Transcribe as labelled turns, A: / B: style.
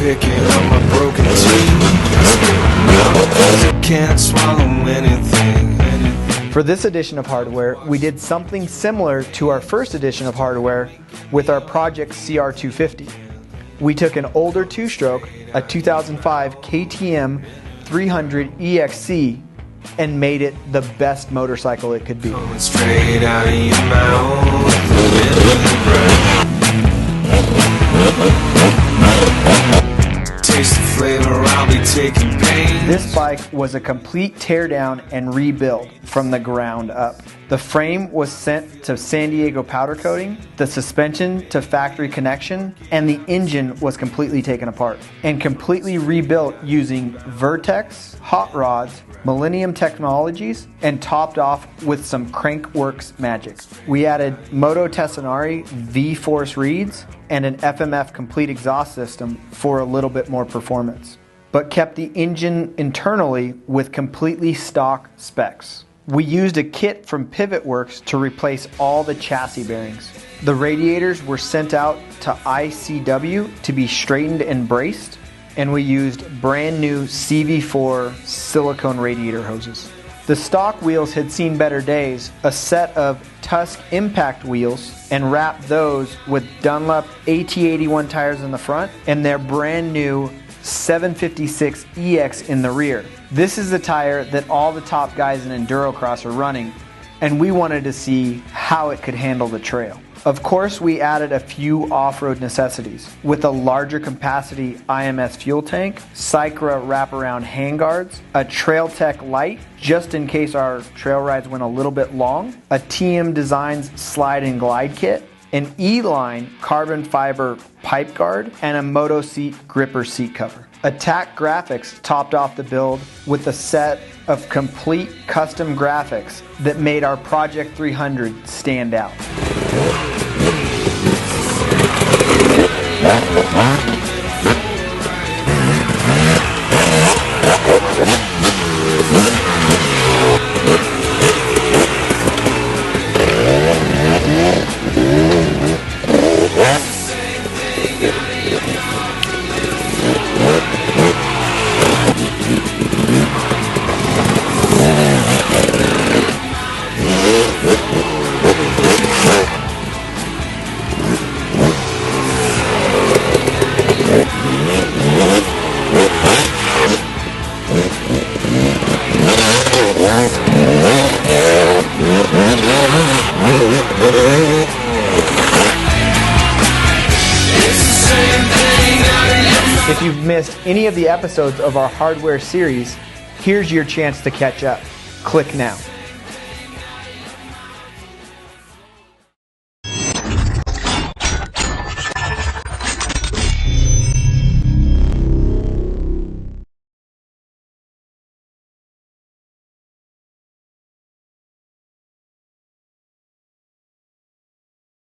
A: picking up my broken teeth. I can't swallow anything.
B: For this edition of hardware, we did something similar to our first edition of hardware with our Project CR250. We took an older two-stroke, a 2005 KTM 300 EXC, and made it the best motorcycle it could be.
A: Going straight out of your mouth. Taste the flavor, I'll be taking pain.
B: This bike was a complete teardown and rebuild from the ground up. The frame was sent to San Diego powder coating, the suspension to factory connection, and the engine was completely taken apart and completely rebuilt using Vertex, hot rods, Millennium Technologies, and topped off with some Crankworks magic. We added Moto Tessinari V-Force reeds and an FMF complete exhaust system for a little bit more performance, but kept the engine internally with completely stock specs. We used a kit from Pivot Works to replace all the chassis bearings. The radiators were sent out to ICW to be straightened and braced, and we used brand new CV4 silicone radiator hoses. The stock wheels had seen better days, a set of Tusk impact wheels, and wrapped those with Dunlop AT81 tires in the front and their brand new 756 EX in the rear. This is the tire that all the top guys in Endurocross are running, and we wanted to see how it could handle the trail. Of course, we added a few off-road necessities with a larger capacity IMS fuel tank, Cycra wraparound handguards, a Trail Tech light just in case our trail rides went a little bit long, a TM Designs slide and glide kit, an E-line carbon fiber pipe guard, and a Moto seat gripper seat cover. Attack Graphics topped off the build with a set of complete custom graphics that made our Project 300 stand out. If you've missed any of the episodes of our hardware series, here's your chance to catch up. Click now.